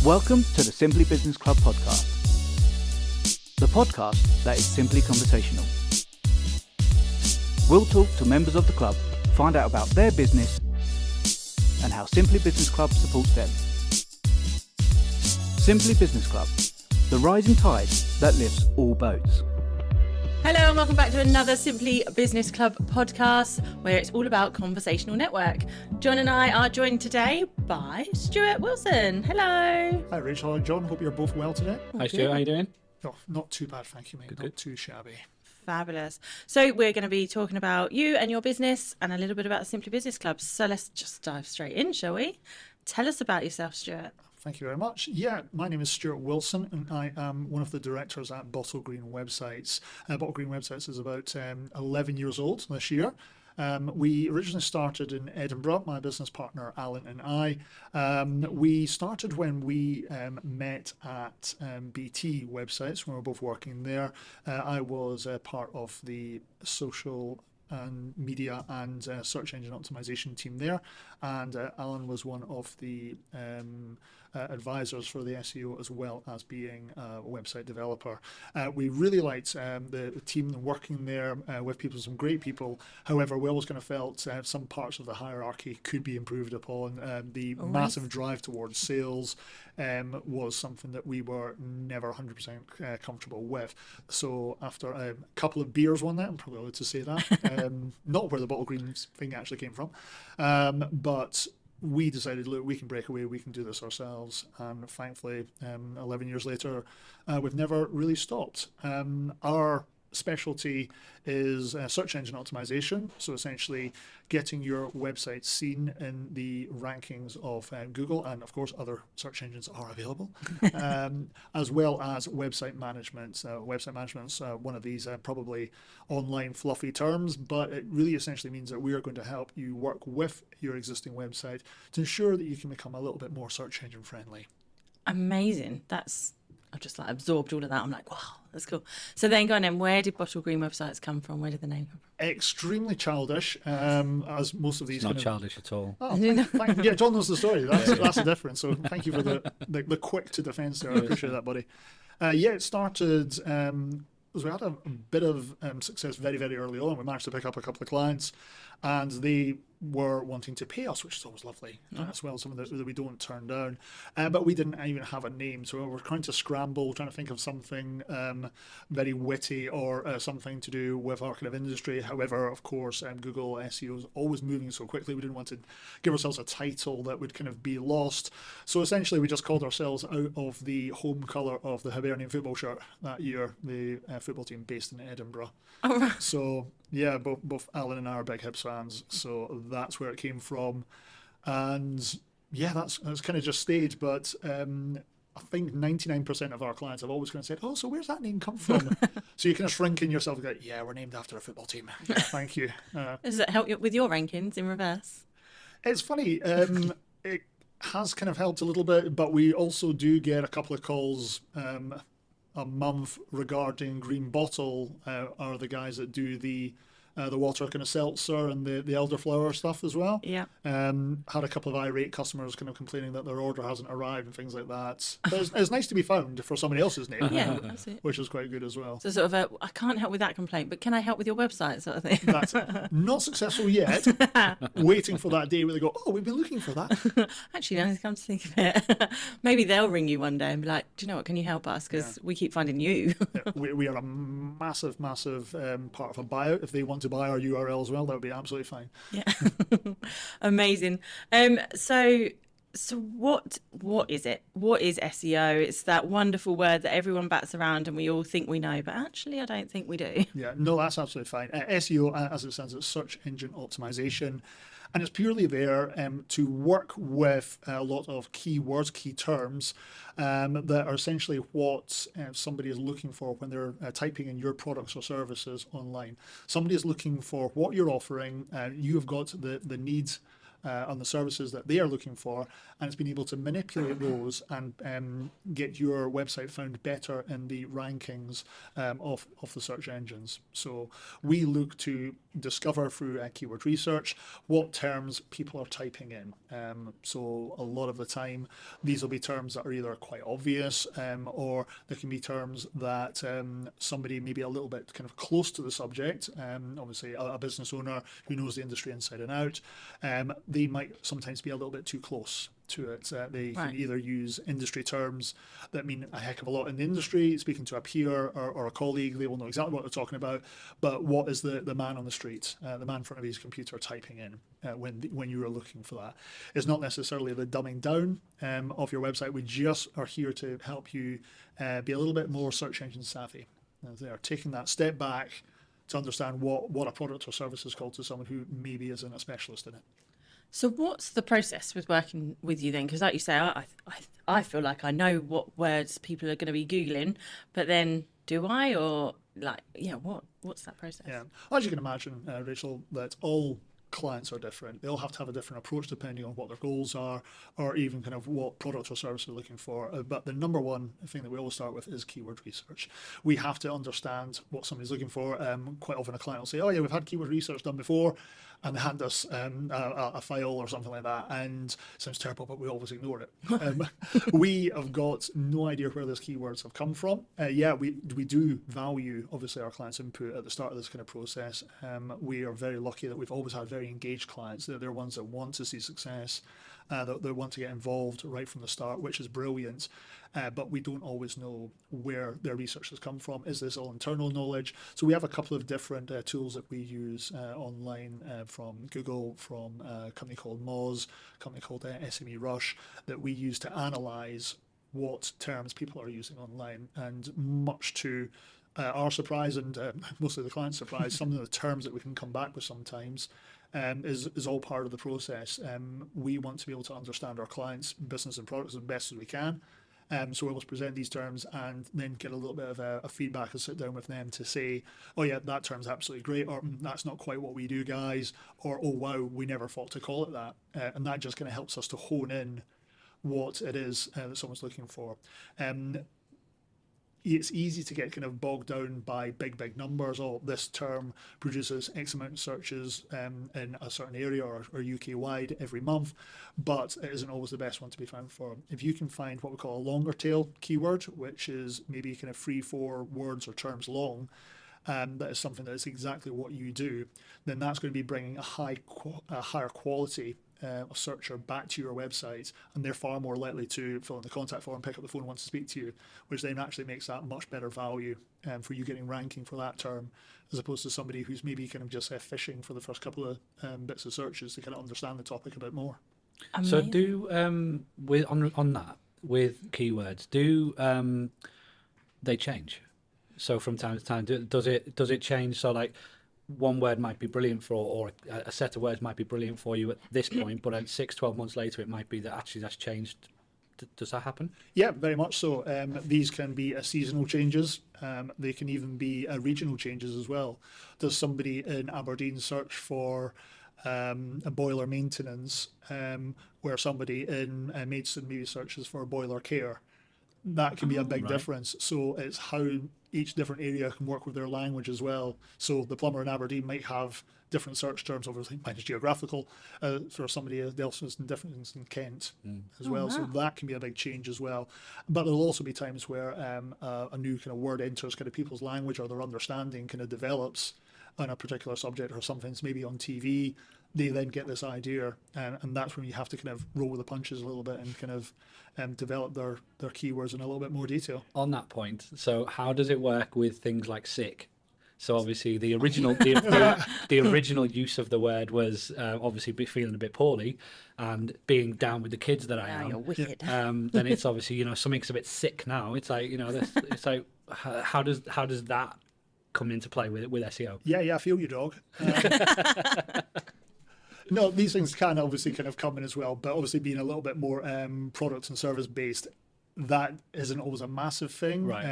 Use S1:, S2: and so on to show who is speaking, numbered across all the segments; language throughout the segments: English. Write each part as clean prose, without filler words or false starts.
S1: Welcome to the Simply Business Club podcast, the podcast that is simply conversational. We'll talk to members of the club, find out about their business and how Simply Business Club supports them. Simply Business Club, the rising tide that lifts all boats.
S2: Hello and welcome back to another Simply Business Club podcast where it's all about conversational network. John and I are joined today by Stuart Wilson. Hello.
S3: Hi Rachel and John, hope you're both well today.
S4: Hi Stuart, how you doing?
S3: Oh, not too bad, thank you mate,
S4: Good.
S3: Not too shabby.
S2: Fabulous. So we're going to be talking about you and your business and a little bit about Simply Business Club. So let's just dive straight in, shall we? Tell us about yourself, Stuart.
S3: Thank you very much. Yeah, my name is Stuart Wilson and I am one of the directors at Bottle Green Websites. Bottle Green Websites is about 11 years old this year. We originally started in Edinburgh, my business partner Alan and I. We started when we met at BT Websites when we were both working there. I was part of the social and media and search engine optimization team there, and Alan was one of the advisors for the SEO as well as being a website developer. We really liked the team and working there with people, some great people. However, we always kind of felt some parts of the hierarchy could be improved upon. The massive drive towards sales was something that we were never 100% comfortable with. So after a couple of beers one night, I'm probably allowed to say that, not where the Bottle Green thing actually came from, but we decided, look, we can break away, we can do this ourselves. And thankfully, 11 years later, we've never really stopped. Our specialty is search engine optimization. So essentially getting your website seen in the rankings of Google, and of course other search engines are available, as well as website management. Website management's one of these probably online fluffy terms, but it really essentially means that we are going to help you work with your existing website to ensure that you can become a little bit more search engine friendly.
S2: Amazing. I've just absorbed all of that. I'm like, wow, that's cool. So then go on then, where did Bottle Green Websites come from? Where did the name come from?
S3: Extremely childish, as most of these.
S4: It's not childish at all.
S3: Oh, yeah, John knows the story. That's the difference. So thank you for the quick to defence there. I appreciate that, buddy. It started. We had a bit of success very, very early on. We managed to pick up a couple of clients, and they were wanting to pay us, which is always lovely as well, something that we don't turn down. But we didn't even have a name, so we were trying to scramble, trying to think of something very witty or something to do with our kind of industry. However, of course, Google SEO is always moving so quickly. We didn't want to give ourselves a title that would kind of be lost. So essentially, we just called ourselves out of the home colour of the Hibernian football shirt that year, the football team based in Edinburgh.
S2: Oh, right.
S3: So yeah, both Alan and I are big Hibs fans, so that's where it came from. And yeah, that's kind of just stayed, but I think 99% of our clients have always kind of said, oh, so where's that name come from? So you kind of shrink in yourself and go, yeah, we're named after a football team. Thank you.
S2: Does it help you with your rankings in reverse?
S3: It's funny. It has kind of helped a little bit, but we also do get a couple of calls a month regarding Green Bottle, are the guys that do the water kind of seltzer and the elderflower stuff as well.
S2: Yeah.
S3: Had a couple of irate customers kind of complaining that their order hasn't arrived and things like that. But it's nice to be found for somebody else's name.
S2: Yeah, that's it.
S3: Which is quite good as well.
S2: So sort of I can't help with that complaint, but can I help with your website sort of thing?
S3: That's not successful yet. Waiting for that day where they go, oh, we've been looking for that.
S2: Actually, now come to think of it, maybe they'll ring you one day and be like, do you know what, can you help us? Because we keep finding you.
S3: We are a massive part of a buyout. If they want to buy our URL as well, that would be absolutely fine.
S2: Yeah. Amazing. So what is it? What is SEO? It's that wonderful word that everyone bats around and we all think we know, but actually I don't think we do.
S3: Yeah, no, that's absolutely fine. SEO, as it stands, it's search engine optimization. And it's purely there to work with a lot of keywords, key terms that are essentially what somebody is looking for when they're typing in your products or services online. Somebody is looking for what you're offering. You have got the needs on the services that they are looking for, and it's been able to manipulate those and get your website found better in the rankings of the search engines. So we look to discover through keyword research what terms people are typing in. So a lot of the time, these will be terms that are either quite obvious, or there can be terms that somebody maybe a little bit kind of close to the subject, obviously a business owner who knows the industry inside and out, they might sometimes be a little bit too close to it. They can either use industry terms that mean a heck of a lot in the industry, speaking to a peer or a colleague, they will know exactly what they're talking about, but what is the man on the street, the man in front of his computer typing in when you are looking for that? It's not necessarily the dumbing down of your website. We just are here to help you be a little bit more search engine savvy. They are taking that step back to understand what a product or service is called to someone who maybe isn't a specialist in it.
S2: So what's the process with working with you then? Because like you say, I feel like I know what words people are going to be Googling, but then do I? Or like, what's that process?
S3: Yeah, as you can imagine, Rachel, that all clients are different. They all have to have a different approach depending on what their goals are, or even kind of what product or service they're looking for. But the number one thing that we always start with is keyword research. We have to understand what somebody's looking for. Quite often a client will say, oh yeah, we've had keyword research done before, and they hand us a file or something like that, and it sounds terrible, but we always ignore it. We have got no idea where those keywords have come from. We do value, obviously, our clients' input at the start of this kind of process. We are very lucky that we've always had very engaged clients. They're ones that want to see success, that they want to get involved right from the start, which is brilliant. But we don't always know where their research has come from. Is this all internal knowledge? So we have a couple of different tools that we use online from Google, from a company called Moz, a company called SME Rush, that we use to analyze what terms people are using online. And much to our surprise and mostly the client's surprise, some of the terms that we can come back with sometimes is all part of the process. We want to be able to understand our clients' business and products as best as we can. So we always present these terms and then get a little bit of a feedback and sit down with them to say, oh yeah, that term's absolutely great, or that's not quite what we do, guys, or oh wow, we never thought to call it that. And that just kind of helps us to hone in what it is that someone's looking for. It's easy to get kind of bogged down by big numbers. Oh, this term produces X amount of searches in a certain area or UK wide every month, but it isn't always the best one to be found for. If you can find what we call a longer tail keyword, which is maybe kind of 3-4 words or terms long, that is something that is exactly what you do, then that's going to be bringing a higher quality a searcher back to your website, and they're far more likely to fill in the contact form, pick up the phone, want to speak to you, which then actually makes that much better value for you getting ranking for that term, as opposed to somebody who's maybe kind of just fishing for the first couple of bits of searches to kind of understand the topic a bit more.
S2: Amazing.
S4: So do with on that with keywords, do they change? So from time to time, does it change? So like, one word might be brilliant for, or a set of words might be brilliant for you at this point, but then 6-12 months later, it might be that actually that's changed. Does that happen?
S3: Yeah, very much so. These can be seasonal changes. They can even be regional changes as well. Does somebody in Aberdeen search for a boiler maintenance, where somebody in Maidstone maybe searches for boiler care? That can be a big difference. So it's how each different area can work with their language as well. So the plumber in Aberdeen might have different search terms, obviously mine is geographical, for somebody else is different in Kent as well.
S2: Wow.
S3: So that can be a big change as well. But there'll also be times where a new kind of word enters kind of people's language, or their understanding kind of develops on a particular subject, or something's maybe on TV. They then get this idea, and that's when you have to kind of roll with the punches a little bit and kind of develop their keywords in a little bit more detail.
S4: On that point, so how does it work with things like sick? So obviously the original the original use of the word was obviously feeling a bit poorly and being down with the kids that I am.
S2: You're wicked.
S4: Then it's obviously something's a bit sick now. It's like it's like how does that come into play with SEO?
S3: Yeah, I feel you, dog. No, these things can obviously kind of come in as well, but obviously being a little bit more product and service based, that isn't always a massive thing.
S4: Right.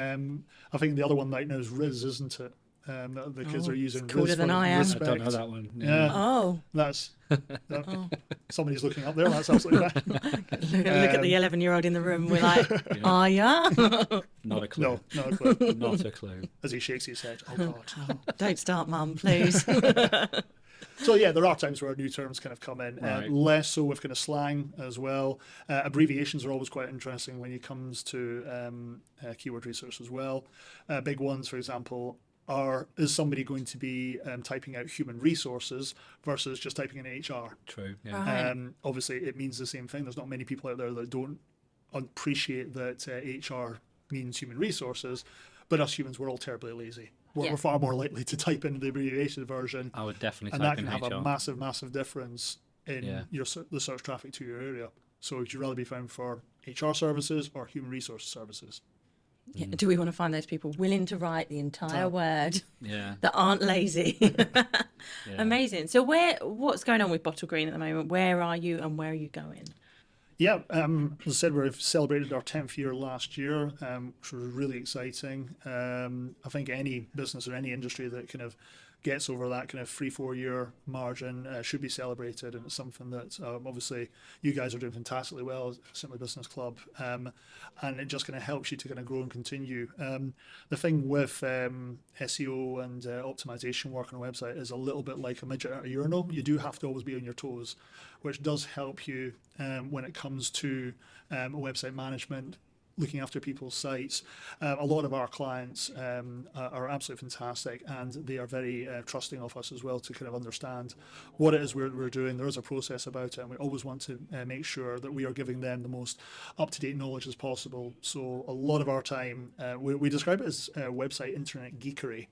S3: I think the other one right now is Riz, isn't it? that the kids
S2: Oh,
S3: are using.
S2: it's cooler
S3: Viz
S2: than
S3: for
S2: I am.
S4: I don't know
S3: respect.
S4: that one.
S3: Yeah.
S2: Oh,
S3: That's
S2: oh.
S3: somebody's looking up there. That's absolutely fine.
S2: Look at the 11-year-old in the room. We're like,
S4: Yeah.
S2: are ya?
S4: Not a clue.
S3: No, not a clue.
S4: Not a clue.
S3: As he shakes his head, oh God. No.
S2: Don't start, Mum, please.
S3: So yeah, there are times where new terms kind of come in,
S4: Right.
S3: less so with kind of slang as well. Abbreviations are always quite interesting when it comes to keyword research as well. Big ones, for example, is somebody going to be typing out human resources versus just typing in HR?
S4: True. Yeah.
S2: Right.
S3: Obviously, it means the same thing. There's not many people out there that don't appreciate that HR means human resources, but us humans, we're all terribly lazy.
S2: Yeah.
S3: We're far more likely to type in the abbreviation version,
S4: I would definitely
S3: and that
S4: type
S3: can
S4: in
S3: have
S4: HR.
S3: a massive, massive difference in
S4: Yeah.
S3: the search traffic to your area. So would you rather be found for HR services or human resource services?
S2: Yeah, do we want to find those people willing to write the entire word
S4: Yeah.
S2: that aren't lazy?
S4: Yeah.
S2: Amazing. So what's going on with Bottle Green at the moment? Where are you and where are you going?
S3: Yeah, as I said, we've celebrated our 10th year last year, which was really exciting. I think any business or any industry that kind of gets over that kind of 3-4 year margin should be celebrated, and it's something that obviously you guys are doing fantastically well as Simply Business Club, and it just kind of helps you to kind of grow and continue. The thing with SEO and optimization work on a website is a little bit like a midget at a urinal. You do have to always be on your toes, which does help you when it comes to website management, looking after people's sites. A lot of our clients are absolutely fantastic, and they are very trusting of us as well to kind of understand what it is we're doing. There is a process about it, and we always want to make sure that we are giving them the most up-to-date knowledge as possible. So a lot of our time, we describe it as website internet geekery,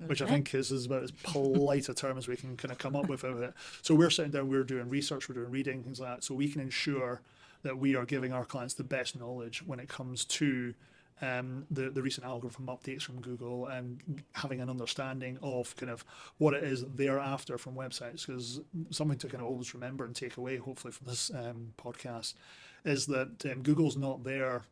S3: which I think is about as polite a term as we can kind of come up with of it. So we're sitting down, we're doing research, we're doing reading, things like that, so we can ensure that we are giving our clients the best knowledge when it comes to the recent algorithm updates from Google, and having an understanding of kind of what it is they're after from websites. Because something to kind of always remember and take away, hopefully, from this podcast, is that Google's not there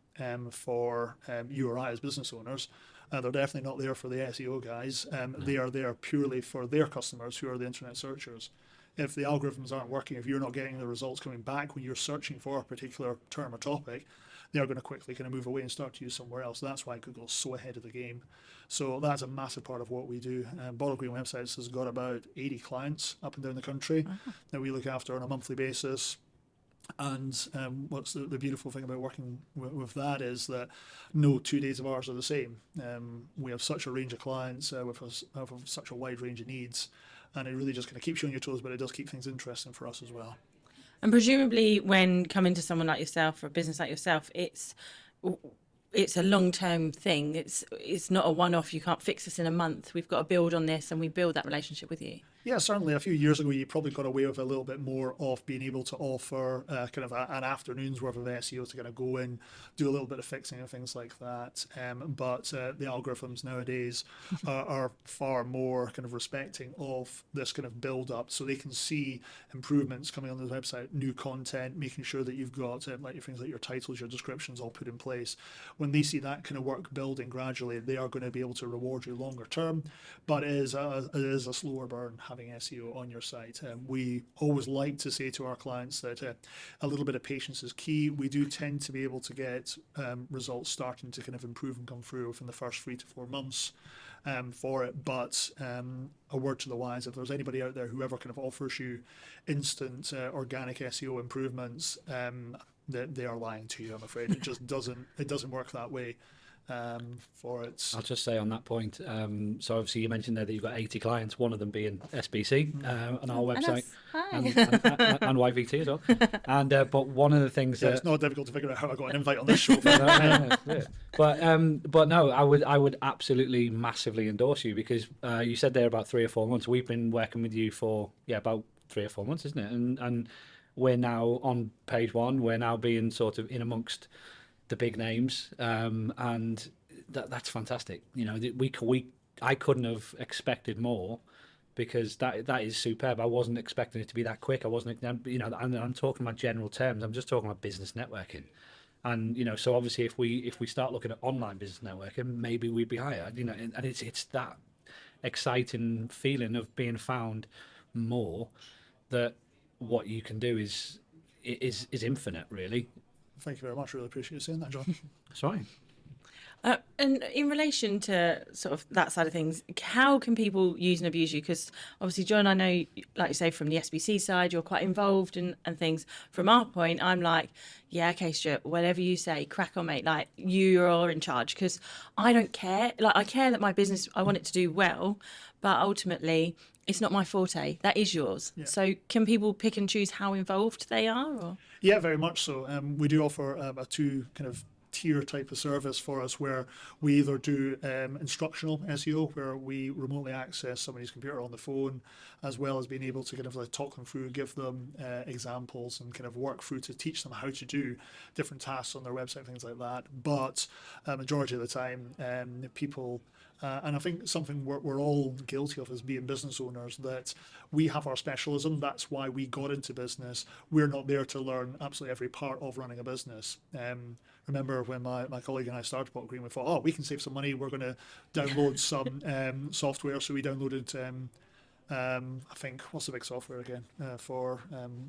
S3: for you or I as business owners. They're definitely not there for the SEO guys. They are there purely for their customers, who are the internet searchers. If the algorithms aren't working, if you're not getting the results coming back when you're searching for a particular term or topic, they are going to quickly kind of move away and start to use somewhere else. That's why Google's so ahead of the game. So that's a massive part of what we do. Bottle Green Websites has got about 80 clients up and down the country that we look after on a monthly basis. And what's the beautiful thing about working with that is that no 2 days of ours are the same. We have such a range of clients with such a wide range of needs, and it really just kind of keeps you on your toes, but it does keep things interesting for us as well.
S2: And presumably when coming to someone like yourself, or a business like yourself, it's a long-term thing. It's not a one-off. You can't fix this in a month. We've got to build on this, and we build that relationship with you.
S3: Yeah, certainly. A few years ago, you probably got away with a little bit more of being able to offer kind of an afternoon's worth of SEO to kind of go in, do a little bit of fixing and things like that. But the algorithms nowadays are far more kind of respecting of this kind of build-up, so they can see improvements coming on the website, new content, making sure that you've got like your things like your titles, your descriptions all put in place. When they see that kind of work building gradually, they are going to be able to reward you longer term. But it is a slower burn having SEO on your site. We always like to say to our clients that a little bit of patience is key. We do tend to be able to get results starting to kind of improve and come through within the first 3 to 4 months for it. But a word to the wise, if there's anybody out there who ever kind of offers you instant organic SEO improvements, that they are lying to you, I'm afraid. It just doesn't work that way. For it.
S4: I'll just say on that point, so obviously you mentioned there that you've got 80 clients, one of them being SBC on our website, and YVT as well. And but one of the things
S3: Yeah,
S4: that
S3: it's not difficult to figure out how I got an invite on this show.
S4: yeah. But no, I would absolutely massively endorse you, because you said there about 3 or 4 months. We've been working with you for about 3 or 4 months, isn't it? And we're now on page one. We're now being sort of in amongst the big names, and that's fantastic. You know, I couldn't have expected more, because that is superb. I wasn't expecting it to be that quick. I wasn't, you know, and I'm talking about general terms. I'm just talking about business networking, and you know, so obviously if we start looking at online business networking, maybe we'd be higher. You know, and it's that exciting feeling of being found more, that what you can do is infinite, really.
S3: Thank you very much. Really appreciate you saying that, John.
S4: Sorry.
S2: And in relation to sort of that side of things, how can people use and abuse you? Because obviously, John, I know, like you say, from the SBC side, you're quite involved and things. From our point, I'm like, yeah, okay, Stuart, whatever you say, crack on, mate. Like, you're in charge, because I don't care. Like, I care that my business, I want it to do well, but ultimately, it's not my forte. That is yours.
S3: Yeah.
S2: So can people pick and choose how involved they are? Or?
S3: Yeah, very much so. We do offer a two kind of tier type of service for us, where we either do instructional SEO, where we remotely access somebody's computer on the phone, as well as being able to kind of like talk them through, give them examples and kind of work through to teach them how to do different tasks on their website, things like that. But majority of the time, people and I think something we're all guilty of as being business owners, that we have our specialism. That's why we got into business. We're not there to learn absolutely every part of running a business. Remember when my colleague and I started Bottle Green, we thought, oh, we can save some money. We're going to download some software. So we downloaded, I think, what's the big software again for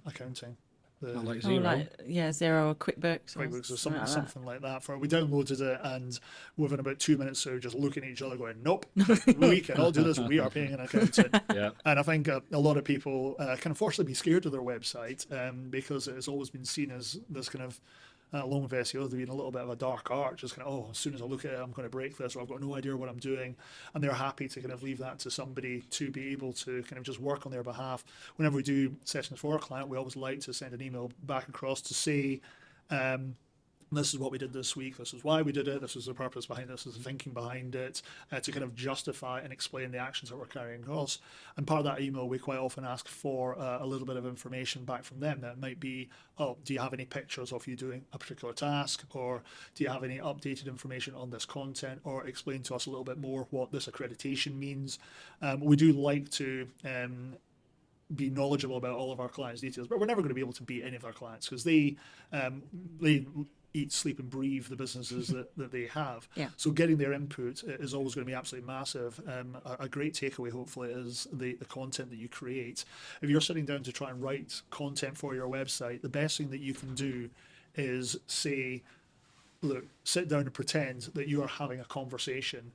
S3: accounting?
S4: Like Zero.
S2: Zero or QuickBooks.
S3: QuickBooks or something like that. We downloaded it, and within about 2 minutes, we were just looking at each other, going, "Nope, we cannot do this. We are paying an accountant."
S4: Yeah.
S3: And I think a lot of people can unfortunately be scared of their website because it has always been seen as this kind of along with SEO, being a little bit of a dark art, just kind of, oh, as soon as I look at it, I'm going to break this, or I've got no idea what I'm doing. And they're happy to kind of leave that to somebody to be able to kind of just work on their behalf. Whenever we do sessions for a client, we always like to send an email back across to say, this is what we did this week, this is why we did it, this is the purpose behind it, this is the thinking behind it, to kind of justify and explain the actions that we're carrying across. And part of that email, we quite often ask for a little bit of information back from them. That might be, oh, do you have any pictures of you doing a particular task, or do you have any updated information on this content, or explain to us a little bit more what this accreditation means. We do like to be knowledgeable about all of our clients' details, but we're never going to be able to beat any of our clients, because they eat, sleep and breathe the businesses that they have.
S2: Yeah.
S3: So getting their input is always going to be absolutely massive. A great takeaway, hopefully, is the content that you create. If you're sitting down to try and write content for your website, the best thing that you can do is say, look, sit down and pretend that you are having a conversation,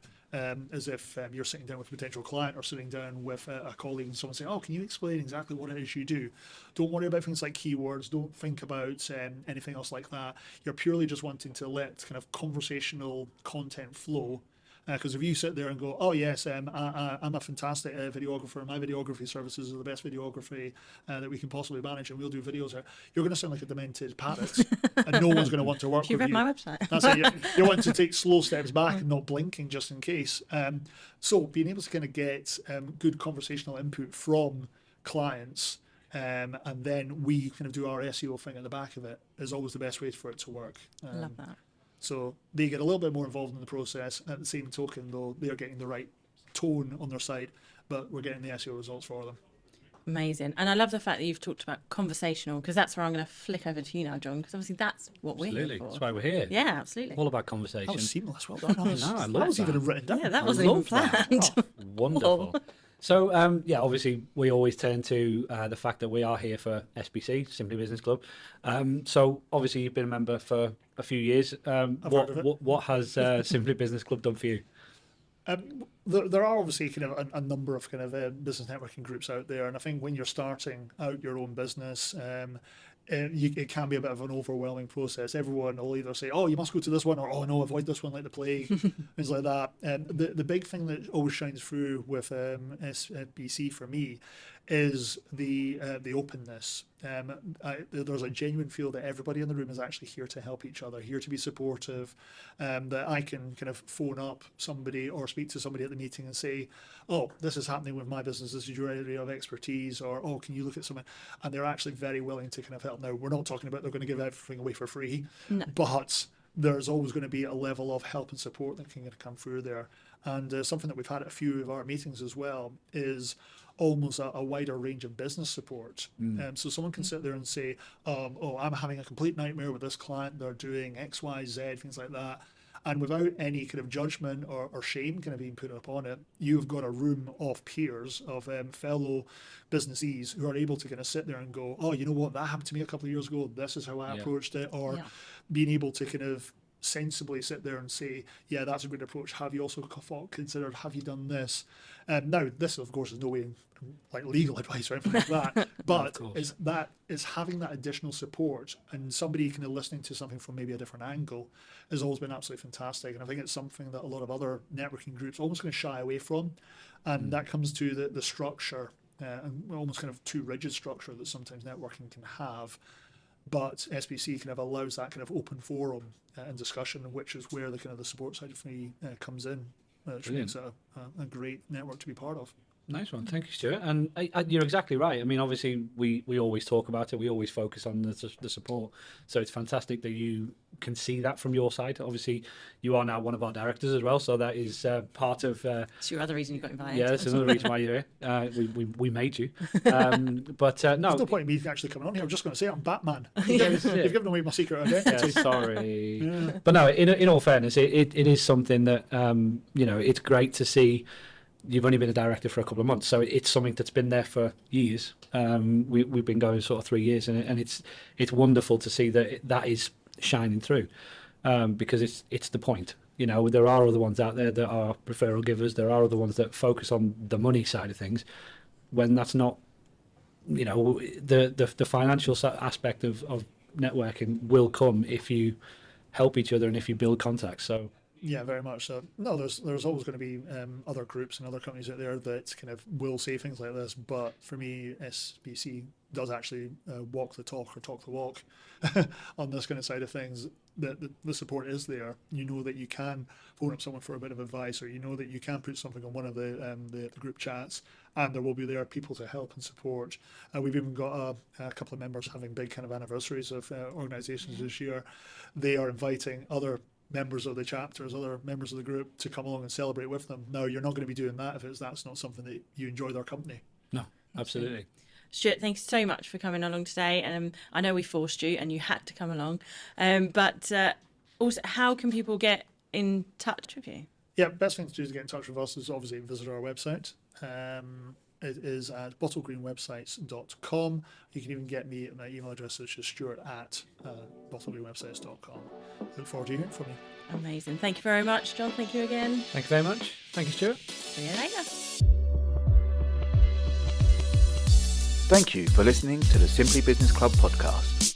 S3: as if you're sitting down with a potential client, or sitting down with a colleague, and someone saying, oh, can you explain exactly what it is you do? Don't worry about things like keywords. Don't think about anything else like that. You're purely just wanting to let kind of conversational content flow. Because if you sit there and go, oh yes, I'm a fantastic videographer, my videography services are the best videography that we can possibly manage, and we'll do videos there, you're going to sound like a demented parrot, and no one's going to want to work with you.
S2: You read my website.
S3: That's it. You want to take slow steps back and not blinking just in case. So being able to kind of get good conversational input from clients, and then we kind of do our SEO thing at the back of it, is always the best way for it to work.
S2: I love that.
S3: So they get a little bit more involved in the process. At the same token, though, they're getting the right tone on their site, but we're getting the SEO results for them.
S2: Amazing. And I love the fact that you've talked about conversational, because that's where I'm going to flick over to you now, John, because obviously that's what we're
S4: Absolutely.
S2: here for.
S4: That's why we're here.
S2: Yeah, absolutely.
S4: All about conversation.
S3: That was seamless. Well done.
S4: I love
S3: that was
S4: that.
S3: even written down.
S2: Yeah, that wasn't even planned.
S4: Wonderful. So, obviously, we always turn to the fact that we are here for SBC, Simply Business Club. So, obviously, you've been a member for a few years. What has Simply Business Club done for you?
S3: There are obviously kind of a number of kind of business networking groups out there, and I think when you're starting out your own business, it can be a bit of an overwhelming process. Everyone will either say, oh, you must go to this one, or oh no, avoid this one like the plague, things like that. The big thing that always shines through with SBC for me is the openness. There's a genuine feel that everybody in the room is actually here to help each other, here to be supportive, that I can kind of phone up somebody or speak to somebody at the meeting and say, oh, this is happening with my business, this is your area of expertise, or oh, can you look at something? And they're actually very willing to kind of help. Now, we're not talking about they're going to give everything away for free, but there's always going to be a level of help and support that can come through there. And something that we've had at a few of our meetings as well is almost a wider range of business support. So someone can sit there and say, oh, I'm having a complete nightmare with this client, they're doing X, Y, Z, things like that. And without any kind of judgment or shame kind of being put upon it, you've got a room of peers, of fellow businessees who are able to kind of sit there and go, oh, you know what, that happened to me a couple of years ago. This is how I approached it. Or being able to kind of sensibly sit there and say, yeah, that's a good approach. Have you also considered, have you done this? Now, this, of course, is no way like legal advice or anything like that, but it's having that additional support and somebody kind of listening to something from maybe a different angle has always been absolutely fantastic. And I think it's something that a lot of other networking groups almost going to shy away from. And that comes to the structure, and almost kind of too rigid structure that sometimes networking can have. But SBC kind of allows that kind of open forum and discussion, which is where the kind of the support side of me comes in, which makes it a great network to be part of.
S4: Nice one, thank you, Stuart. And you're exactly right. I mean, obviously, we always talk about it. We always focus on the support. So it's fantastic that you can see that from your side. Obviously, you are now one of our directors as well, so that is part of.
S2: It's your other reason you got invited.
S4: Yeah, that's another reason why you're here. We made you. But no,
S3: there's no point in me actually coming on here. I'm just going to say I'm Batman. You've given away my secret identity.
S4: Yeah, sorry. Yeah. But no, in all fairness, it is something that it's great to see. You've only been a director for a couple of months, so it's something that's been there for years. We've been going sort of 3 years, and it's wonderful to see that is shining through, because it's the point. There are other ones out there that are referral givers. There are other ones that focus on the money side of things, when that's not, the financial aspect of networking will come if you help each other and if you build contacts. So.
S3: Yeah, very much so. No, there's always going to be other groups and other companies out there that kind of will say things like this, but for me, SBC does actually walk the talk or talk the walk on this kind of side of things. The support is there. You know that you can phone up someone for a bit of advice, or you know that you can put something on one of the group chats, and there will be there people to help and support. We've even got a couple of members having big kind of anniversaries of organisations this year. They are inviting other members of the chapters, other members of the group to come along and celebrate with them. Now, you're not going to be doing that if that's not something that you enjoy their company.
S4: No, absolutely.
S2: Stuart, thanks so much for coming along today. I know we forced you and you had to come along. But also, how can people get in touch with you?
S3: Yeah, best thing to do to get in touch with us is obviously visit our website. It is at bottlegreenwebsites.com. You can even get me at my email address, which is stuart@bottlegreenwebsites.com. Look forward to hearing from you.
S2: Amazing. Thank you very much, John. Thank you again.
S4: Thank you very much. Thank you, Stuart.
S2: See you later.
S1: Thank you for listening to the Simply Business Club podcast.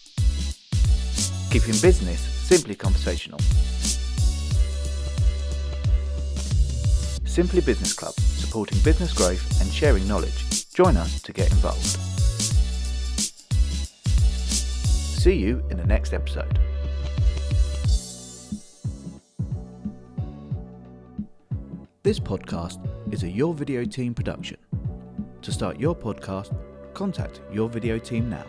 S1: Keeping business simply conversational. Simply Business Club, supporting business growth and sharing knowledge. Join us to get involved. See you in the next episode. This podcast is a Your Video Team production. To start your podcast, contact Your Video Team now.